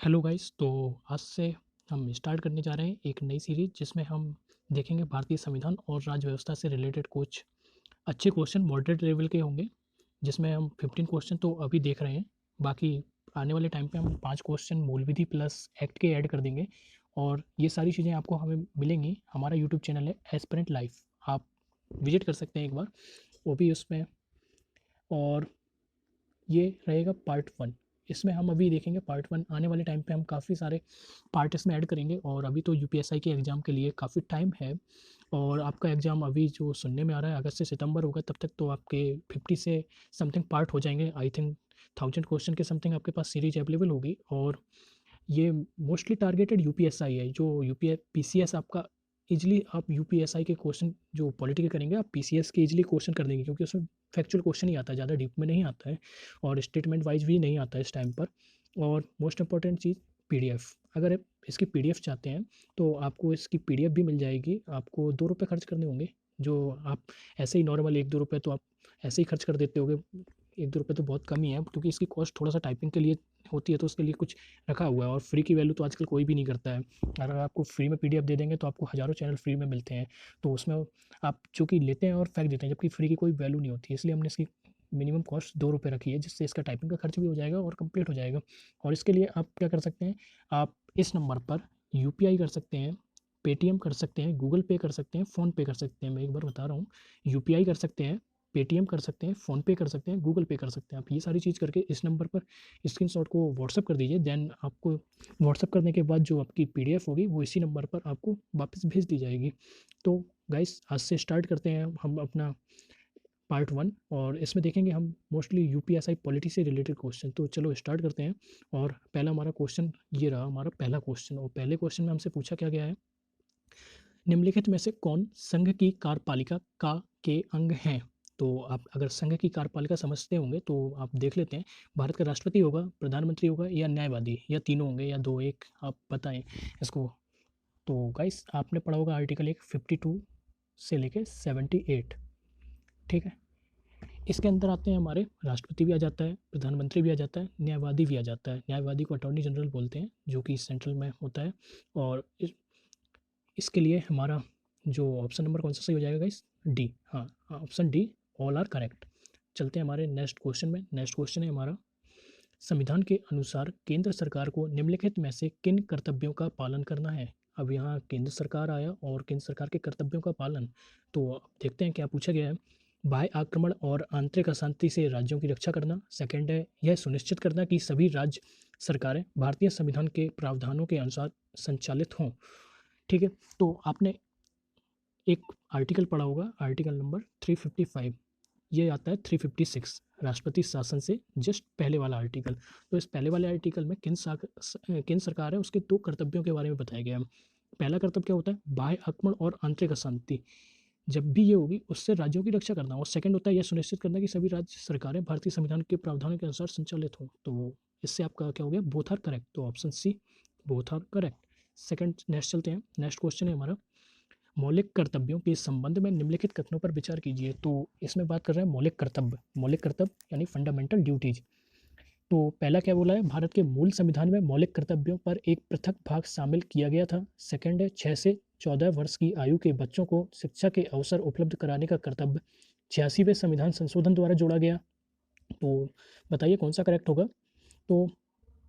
Hello guys. तो आज से हम स्टार्ट करने जा रहे हैं एक नई सीरीज जिसमें हम देखेंगे भारतीय संविधान और राज्य व्यवस्था से रिलेटेड कुछ अच्छे क्वेश्चन मॉडरेट लेवल के होंगे, जिसमें हम 15 क्वेश्चन तो अभी देख रहे हैं। बाकी आने वाले टाइम पे हम 5 क्वेश्चन मूल विधि प्लस एक्ट के ऐड कर देंगे और ये सारी चीज़ें आपको हमें मिलेंगी। हमारा यूट्यूब चैनल है एस्पिरेंट लाइफ, आप विजिट कर सकते हैं एक बार, वो भी उसमें। और ये रहेगा पार्ट 1। इसमें हम अभी देखेंगे पार्ट 1। आने वाले टाइम पे हम काफ़ी सारे पार्ट इसमें ऐड करेंगे और अभी तो यूपीएसआई के एग्ज़ाम के लिए काफ़ी टाइम है। और आपका एग्ज़ाम अभी जो सुनने में आ रहा है अगस्त से सितंबर होगा, तब तक तो आपके 50 से समथिंग पार्ट हो जाएंगे। आई थिंक 1000 क्वेश्चन के समथिंग आपके पास सीरीज अवेलेबल होगी। और ये मोस्टली टारगेटेड यूपीएसआई है। जो यूपीए पीसीएस आपका इजीली, आप यूपीएसआई के क्वेश्चन जो पॉलिटी के करेंगे आप पीसीएस के इजीली क्वेश्चन कर देंगे, क्योंकि उसमें फैक्चुअल क्वेश्चन ही आता है, ज़्यादा डीप में नहीं आता है और स्टेटमेंट वाइज भी नहीं आता है इस टाइम पर। और मोस्ट इंपॉर्टेंट चीज़ पीडीएफ, अगर आप इसकी पीडीएफ चाहते हैं तो आपको इसकी पीडीएफ भी मिल जाएगी। आपको 2 रुपये खर्च करने होंगे, जो आप ऐसे ही नॉर्मल 1-2 रुपये तो आप ऐसे ही खर्च कर देते होगे। 1-2 रुपये तो बहुत कम ही है, क्योंकि इसकी कॉस्ट थोड़ा सा टाइपिंग के लिए होती है, तो उसके लिए कुछ रखा हुआ है। और फ्री की वैल्यू तो आजकल कोई भी नहीं करता है। अगर आपको फ्री में पीडीएफ दे देंगे तो आपको हज़ारों चैनल फ्री में मिलते हैं, तो उसमें आप चूँकि लेते हैं और फेंक देते हैं, जबकि फ्री की कोई वैल्यू नहीं होती है। इसलिए हमने इसकी मिनिमम कॉस्ट 2 रुपये रखी है, जिससे इसका टाइपिंग का खर्च भी हो जाएगा और कंप्लीट हो जाएगा। और इसके लिए आप क्या कर सकते हैं, आप इस नंबर पर यूपीआई कर सकते हैं, पेटीएम कर सकते हैं, गूगल पे कर सकते हैं, फ़ोन पे कर सकते हैं। मैं एक बार बता रहा हूँ, यूपीआई कर सकते हैं, पेटीएम कर सकते हैं, फ़ोन पे कर सकते हैं, गूगल पे कर सकते हैं। आप ये सारी चीज़ करके इस नंबर पर स्क्रीनशॉट को व्हाट्सएप कर दीजिए। देन आपको व्हाट्सएप करने के बाद जो आपकी पीडीएफ होगी वो इसी नंबर पर आपको वापस भेज दी जाएगी। तो गाइस, आज से स्टार्ट करते हैं हम अपना पार्ट 1, और इसमें देखेंगे हम मोस्टली यूपीएसआई पॉलिटी से रिलेटेड क्वेश्चन। तो चलो स्टार्ट करते हैं। और पहला हमारा क्वेश्चन ये रहा, हमारा पहला क्वेश्चन। और पहले क्वेश्चन में हमसे पूछा क्या गया है, निम्नलिखित में से कौन संघ की कार्यपालिका का के अंग हैं। तो आप अगर संघ की कार्यपालिका समझते होंगे तो आप देख लेते हैं, भारत का राष्ट्रपति होगा, प्रधानमंत्री होगा या न्यायवादी, या तीनों होंगे या दो, एक आप बताएं इसको। तो गाइस, आपने पढ़ा होगा आर्टिकल 152 से लेके 78, ठीक है। इसके अंदर आते हैं हमारे, राष्ट्रपति भी आ जाता है, प्रधानमंत्री भी आ जाता है, न्यायवादी भी आ जाता है। न्यायवादी को अटॉर्नी जनरल बोलते हैं, जो कि सेंट्रल में होता है। और इसके लिए हमारा जो ऑप्शन नंबर कौन सा सही हो जाएगा गाइस, डी। हाँ, option D, all are correct. चलते हैं हमारे नेक्स्ट क्वेश्चन में। नेक्स्ट क्वेश्चन है हमारा, संविधान के अनुसार केंद्र सरकार को निम्नलिखित में से किन कर्तव्यों का पालन करना है। अब यहाँ केंद्र सरकार आया और केंद्र सरकार के कर्तव्यों का पालन, तो अब देखते हैं क्या पूछा गया है। बाह्य आक्रमण और आंतरिक अशांति से राज्यों की रक्षा करना। सेकंड है, यह सुनिश्चित करना कि सभी राज्य सरकारें भारतीय संविधान के प्रावधानों के अनुसार संचालित हों, ठीक है। तो आपने एक आर्टिकल पढ़ा होगा, आर्टिकल नंबर 355, ये आता है 356, राष्ट्रपति शासन से जस्ट पहले वाला आर्टिकल। तो इस पहले वाले आर्टिकल में केंद्र सरकार है उसके दो कर्तव्यों के बारे में बताया गया है। पहला कर्तव्य क्या होता है, बाह्य आक्रमण और आंतरिक अशांति जब भी ये होगी उससे राज्यों की रक्षा करना। और सेकंड होता है यह सुनिश्चित करना कि सभी राज्य सरकारें भारतीय संविधान के प्रावधानों के अनुसार संचालित हों। तो इससे आपका क्या हो गया, बोथ आर करेक्ट। तो option C, both are correct. Second, next चलते हैं। नेक्स्ट क्वेश्चन है हमारा, मौलिक कर्तव्यों के संबंध में निम्नलिखित कथनों पर विचार कीजिए। तो इसमें बात कर रहे हैं मौलिक कर्तव्य। मौलिक कर्तव्य यानी फंडामेंटल ड्यूटीज। तो पहला क्या बोला है, भारत के मूल संविधान में मौलिक कर्तव्यों पर एक पृथक भाग शामिल किया गया था। सेकंड है, 6 से 14 वर्ष की आयु के बच्चों को शिक्षा के अवसर उपलब्ध कराने का कर्तव्य 86वें संविधान संशोधन द्वारा जोड़ा गया। तो बताइए कौन सा करेक्ट होगा। तो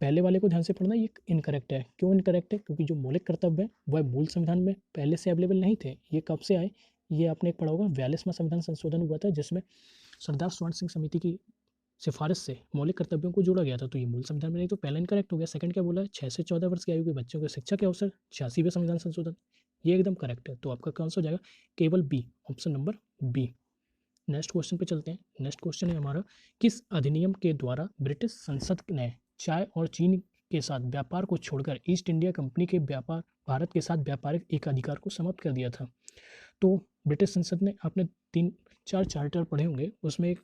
पहले वाले को ध्यान से पढ़ना, ये इनकरेक्ट है। क्यों इनकरेक्ट है, क्योंकि जो मौलिक कर्तव्य है वह मूल संविधान में पहले से अवेलेबल नहीं थे। ये कब से आए, ये आपने एक पढ़ा होगा, 42वां संविधान संशोधन हुआ था, जिसमें सरदार स्वर्ण सिंह समिति की सिफारिश से मौलिक कर्तव्यों को जोड़ा गया था। तो ये मूल संविधान में नहीं, तो पहला इनकरेक्ट हो गया। सेकंड क्या बोला है, 6 से 14 वर्ष की आयु के बच्चों को शिक्षा के अवसर, 86वें संविधान संशोधन, ये एकदम करेक्ट है। तो आपका कौन सा हो जाएगा, केवल B, option number B. Next question पे चलते हैं। नेक्स्ट क्वेश्चन है हमारा, किस अधिनियम के द्वारा ब्रिटिश संसद ने चाय और चीनी के साथ व्यापार को छोड़कर ईस्ट इंडिया कंपनी के व्यापार भारत के साथ व्यापारिक एकाधिकार को समाप्त कर दिया था। तो ब्रिटिश संसद ने, आपने 3-4 चार्टर पढ़े होंगे, उसमें एक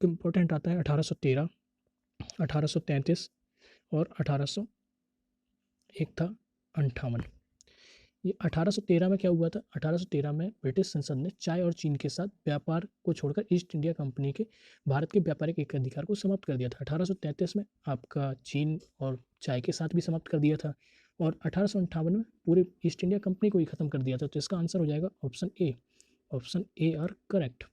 इम्पोर्टेंट आता है 1813, 1833 और 1800, एक था 58। ये 1813 में क्या हुआ था? 1813 में ब्रिटिश संसद ने चाय और चीन के साथ व्यापार को छोड़कर ईस्ट इंडिया कंपनी के भारत के व्यापारिक एकाधिकार को समाप्त कर दिया था। 1833 में आपका चीन और चाय के साथ भी समाप्त कर दिया था और 1858 में पूरे ईस्ट इंडिया कंपनी को ही खत्म कर दिया था। तो इसका आंसर हो जाएगा option A. Option A R correct.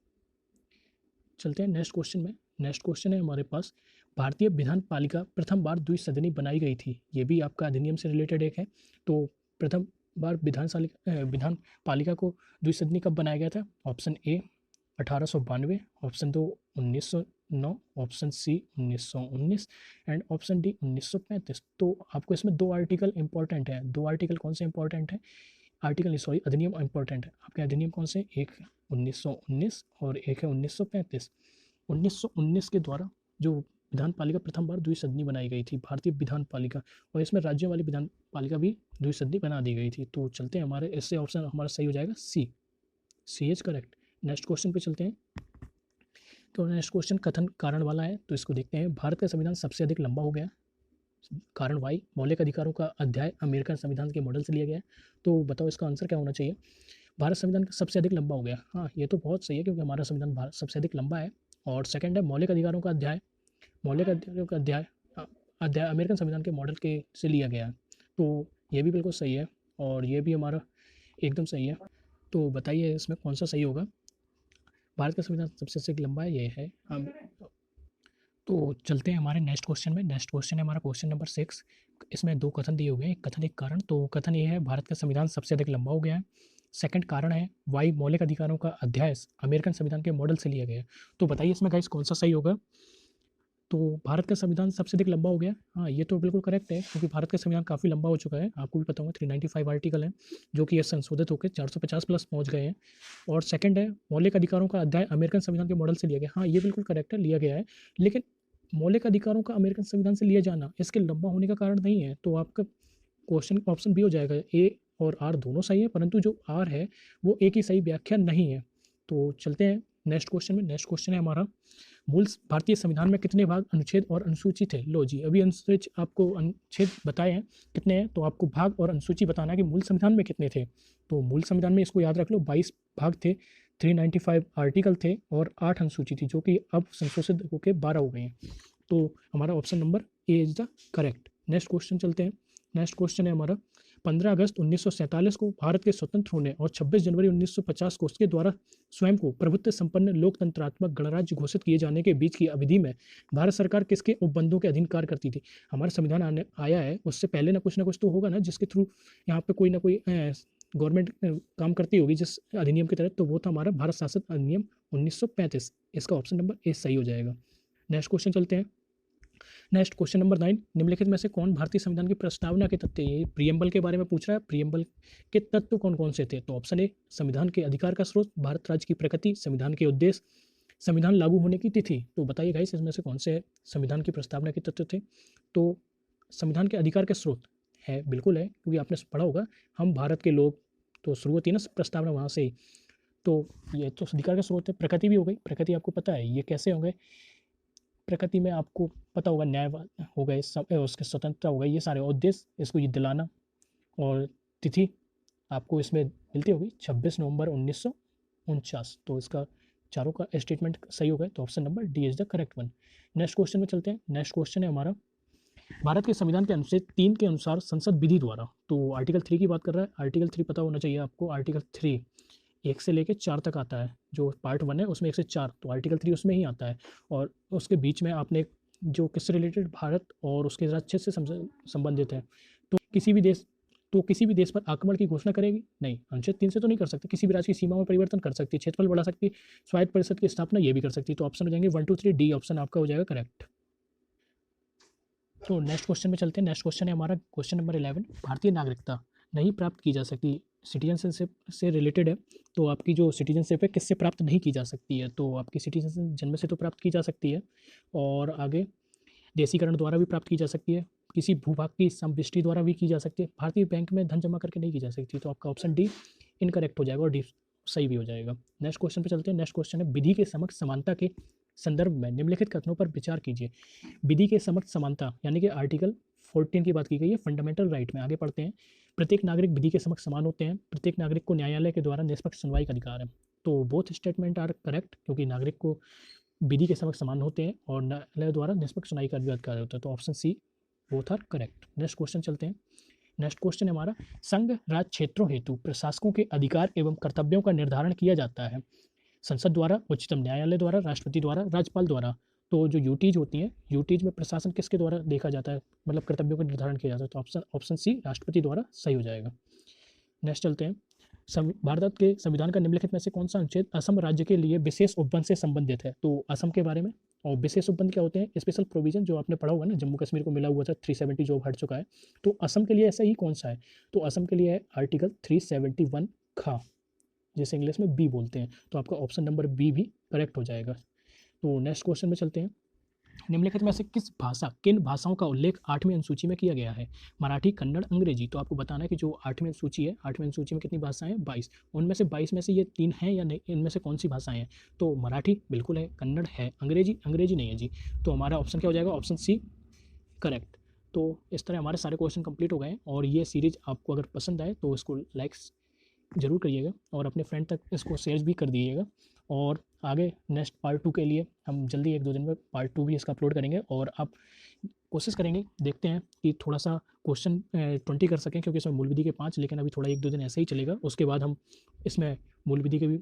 चलते हैं नेक्स्ट क्वेश्चन में। नेक्स्ट क्वेश्चन है हमारे पास, भारतीय विधान पालिका प्रथम बार द्विसदनी बनाई गई थी। ये भी आपका अधिनियम से रिलेटेड एक है। तो प्रथम बार विधान पालिका को द्विसदनी कब बनाया गया था? Option A 1892, option 2 1909, option C 1919 and option D 1935। तो आपको इसमें दो आर्टिकल इंपॉर्टेंट है। दो आर्टिकल कौन से इंपॉर्टेंट है? आर्टिकल सॉरी अधिनियम इंपॉर्टेंट है। आपके अधिनियम कौन से? एक 1919 और एक है 1935। 1919 के द्वारा जो विधान पालिका प्रथम बार द्विसदनी बनाई गई थी, भारतीय विधान पालिका, और इसमें राज्यों वाली विधान पालिका भी द्विसदनी बना दी गई थी। तो चलते हैं हमारे इससे ऑप्शन हमारा सही हो जाएगा सी। सी इज करेक्ट। नेक्स्ट क्वेश्चन पे चलते हैं। तो नेक्स्ट क्वेश्चन कथन कारण वाला है, तो इसको देखते हैं। भारत का संविधान सबसे अधिक लंबा हो गया। कारण वाई, मौलिक अधिकारों का अध्याय अमेरिकन संविधान के मॉडल से लिया गया है। तो बताओ इसका आंसर क्या होना चाहिए? भारत संविधान सबसे अधिक लंबा हो गया। हाँ, ये तो बहुत सही है क्योंकि हमारा संविधान भारत सबसे अधिक लंबा है। और सेकंड है मौलिक अधिकारों का अध्याय। मौलिक अधिकारों का अध्याय अमेरिकन संविधान के मॉडल के से लिया गया है। तो ये भी बिल्कुल सही है और ये भी हमारा एकदम सही है। तो बताइए इसमें कौन सा सही होगा? भारत का संविधान सबसे अधिक लंबा है, ये है हम। तो चलते हैं हमारे नेक्स्ट क्वेश्चन में। नेक्स्ट क्वेश्चन है हमारा क्वेश्चन नंबर 6। इसमें दो कथन दिए हुए हैं, एक कथन एक कारण। तो कथन ये है भारत का संविधान सबसे अधिक लंबा हो गया है। सेकंड कारण है वाई, मौलिक अधिकारों का अध्याय अमेरिकन संविधान के मॉडल से लिया गया है। तो बताइए इसमें गाइस कौन सा सही होगा? तो भारत का संविधान सबसे अधिक लंबा हो गया। हाँ, ये तो बिल्कुल करेक्ट है क्योंकि भारत का संविधान काफ़ी लंबा हो चुका है। आपको भी पता होगा 395 आर्टिकल हैं जो कि ये संशोधित होकर 450 प्लस पहुंच गए हैं। और सेकंड है मौलिक अधिकारों का अध्याय अमेरिकन संविधान के मॉडल से लिया गया। हाँ, ये बिल्कुल करेक्ट है, लिया गया है। लेकिन मौलिक अधिकारों का अमेरिकन संविधान से लिया जाना इसके लंबा होने का कारण नहीं है। तो आपका क्वेश्चन ऑप्शन बी हो जाएगा। ए और आर दोनों सही है, परंतु जो आर है वो एक ही सही व्याख्या नहीं है। तो चलते हैं नेक्स्ट क्वेश्चन में। नेक्स्ट क्वेश्चन है हमारा, मूल भारतीय संविधान में कितने भाग, अनुच्छेद और अनुसूची थे? लो जी, अभी अनुच्छेद आपको अनुच्छेद बताए हैं कितने हैं, तो आपको भाग और अनुसूची बताना है कि मूल संविधान में कितने थे। तो मूल संविधान में इसको याद रख लो 22 भाग थे, 395 आर्टिकल थे और 8 अनुसूची थी जो कि अब संशोधित होकर 12 हो गए हैं। तो हमारा option number A is the correct. Next question चलते हैं। नेक्स्ट क्वेश्चन है हमारा, 15 अगस्त 1947 को भारत के स्वतंत्र होने और 26 जनवरी 1950 को उसके द्वारा स्वयं को प्रभुत्व संपन्न लोकतंत्रात्मक गणराज्य घोषित किए जाने के बीच की अवधि में भारत सरकार किसके उपबंधों के अधीन कार्य करती थी? हमारा संविधान आने आया है उससे पहले ना कुछ तो होगा ना जिसके थ्रू यहाँ पे कोई ना कोई गवर्नमेंट काम करती होगी जिस अधिनियम के तहत। तो वो था हमारा भारत शासन अधिनियम 1935। इसका ऑप्शन नंबर ए सही हो जाएगा। नेक्स्ट क्वेश्चन चलते हैं। नेक्स्ट क्वेश्चन नंबर 9, निम्नलिखित में से कौन भारतीय संविधान की प्रस्तावना के तत्व? ये प्रियम्बल के बारे में पूछ रहा है। प्रियम्बल के तत्व कौन कौन से थे? तो ऑप्शन ए संविधान के अधिकार का स्रोत, भारत राज्य की प्रकृति, संविधान के उद्देश्य, संविधान लागू होने की तिथि। तो बताइए गाइस इसमें से कौन से संविधान की प्रस्तावना के तत्व थे? तो संविधान के अधिकार के स्रोत है, बिल्कुल है क्योंकि आपने पढ़ा होगा हम भारत के लोग, तो शुरू होती है ना प्रस्तावना वहाँ से ही। तो ये तो अधिकार का स्रोत है। प्रकृति भी हो गई, प्रकृति आपको पता है ये कैसे होंगे। प्रकृति में आपको पता होगा न्याय हो गए, उसके स्वतंत्रता हो गई, ये सारे उद्देश्य इसको ये दिलाना। और तिथि आपको इसमें मिलती होगी 26 नवंबर 1949। तो इसका चारों का स्टेटमेंट सही हो गए। तो option number D is the correct one. Next question में चलते हैं। नेक्स्ट क्वेश्चन है हमारा, भारत के संविधान के अनुच्छेद 3 के अनुसार संसद विधि द्वारा, तो आर्टिकल 3 की बात कर रहा है। आर्टिकल 3 पता होना चाहिए आपको। आर्टिकल 3 1 से लेकर 4 तक आता है। जो पार्ट 1 है उसमें 1 से 4, तो आर्टिकल 3 उसमें ही आता है। और उसके बीच में आपने जो किससे रिलेटेड, भारत और उसके राज्य से संबंधित है। तो किसी भी देश पर आक्रमण की घोषणा करेगी नहीं, अनुच्छेद 3 से तो नहीं कर सकती। किसी भी राज्य की सीमा में परिवर्तन कर सकती है, क्षेत्रफल बढ़ा सकती है, स्वायत्त परिषद की स्थापना ये भी कर सकती है। तो ऑप्शन हो जाएंगे 1 2 3, डी ऑप्शन आपका हो जाएगा करेक्ट। तो नेक्स्ट क्वेश्चन में चलते हैं। नेक्स्ट क्वेश्चन है हमारा क्वेश्चन नंबर 11, भारतीय नागरिकता नहीं प्राप्त की जा सकती, सिटीजनशिप से रिलेटेड है। तो आपकी जो सिटीजनशिप है किससे प्राप्त नहीं की जा सकती है? तो आपकी सिटीजनशिप जन्म से तो प्राप्त की जा सकती है और आगे देशीकरण द्वारा भी प्राप्त की जा सकती है, किसी भूभाग की संविष्टि द्वारा भी की जा सकती है, भारतीय बैंक में धन जमा करके नहीं की जा सकती। तो आपका ऑप्शन डी इनकरेक्ट हो जाएगा और डी सही भी हो जाएगा। नेक्स्ट क्वेश्चन पे चलते हैं। नेक्स्ट क्वेश्चन है, विधि के समक्ष समानता के संदर्भ में निम्नलिखित कथनों पर विचार कीजिए। विधि के समक्ष समानता यानी कि आर्टिकल 14 की बात की गई है फंडामेंटल राइट में। आगे पढ़ते हैं। प्रत्येक नागरिक विधि के समक्ष समान होते हैं, प्रत्येक नागरिक को न्यायालय के द्वारा निष्पक्ष सुनवाई का अधिकार है। तो बोथ स्टेटमेंट आर करेक्ट, क्योंकि नागरिक को विधि के समक्ष समान होते हैं और न्यायालय द्वारा निष्पक्ष सुनवाई का भी अधिकार होता है। तो option C both are correct. Next question चलते हैं। नेक्स्ट क्वेश्चन है हमारा, संघ राज्य क्षेत्रों हेतु प्रशासकों के अधिकार एवं कर्तव्यों का निर्धारण किया जाता है संसद द्वारा, उच्चतम न्यायालय द्वारा, राष्ट्रपति द्वारा, राज्यपाल द्वारा। तो जो यूटीज होती हैं, यूटीज में प्रशासन किसके द्वारा देखा जाता है, मतलब कर्तव्यों का निर्धारण किया जाता है। तो ऑप्शन सी राष्ट्रपति द्वारा सही हो जाएगा। नेक्स्ट चलते हैं। भारत के संविधान का निम्नलिखित में से कौन सा अनुच्छेद असम राज्य के लिए विशेष उपबंध से संबंधित है। तो असम के बारे में, और विशेष उपबंध क्या होते हैं, स्पेशल प्रोविजन, जो आपने पढ़ा होगा ना, जम्मू कश्मीर को मिला हुआ था 370 जो हट चुका है। तो असम के लिए ऐसा ही कौन सा है, तो असम के लिए है आर्टिकल 371 खा, जिसे इंग्लिश में बी बोलते हैं। तो आपका ऑप्शन नंबर बी भी करेक्ट हो जाएगा। तो नेक्स्ट क्वेश्चन में चलते हैं। निम्नलिखित में से किन भाषाओं का उल्लेख 8वीं अनुसूची में किया गया है। मराठी, कन्नड़, अंग्रेजी। तो आपको बताना है कि जो 8वीं अनुसूची है, 8वीं अनुसूची में कितनी भाषाएं हैं, 22। उनमें से 22 में से ये 3 हैं या नहीं, इनमें से कौन सी भाषाएं हैं। तो मराठी बिल्कुल है, कन्नड़ है, अंग्रेजी नहीं है जी। तो हमारा ऑप्शन क्या हो जाएगा, ऑप्शन सी करेक्ट। तो इस तरह हमारे सारे क्वेश्चन कंप्लीट हो गए हैं। और ये सीरीज आपको अगर पसंद आए तो इसको लाइक्स ज़रूर करिएगा और अपने फ्रेंड तक इसको शेयर भी कर दीजिएगा। और आगे नेक्स्ट पार्ट 2 के लिए हम जल्दी 1-2 दिन में पार्ट 2 भी इसका अपलोड करेंगे। और आप कोशिश करेंगे, देखते हैं कि थोड़ा सा क्वेश्चन 20 कर सकें, क्योंकि इसमें मूल विधि के 5, लेकिन अभी थोड़ा 1-2 दिन ऐसे ही चलेगा। उसके बाद हम इसमें मूल विधि के भी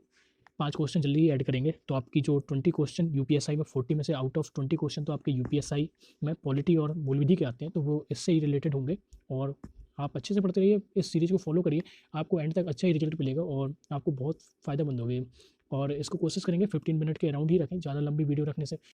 5 क्वेश्चन जल्दी ही ऐड करेंगे। तो आपकी जो 20 क्वेश्चन यूपीएसआई में 40 में से आउट ऑफ 20 क्वेश्चन तो आपके यूपीएसआई में पॉलिटी और मूल विधि के आते हैं, तो वो इससे ही रिलेटेड होंगे। और आप अच्छे से पढ़ते रहिए, इस सीरीज़ को फॉलो करिए, आपको एंड तक अच्छा ही रिजल्ट मिलेगा और आपको बहुत फ़ायदेमंद होगी। और इसको कोशिश करेंगे 15 मिनट के अराउंड ही रखें, ज़्यादा लंबी वीडियो रखने से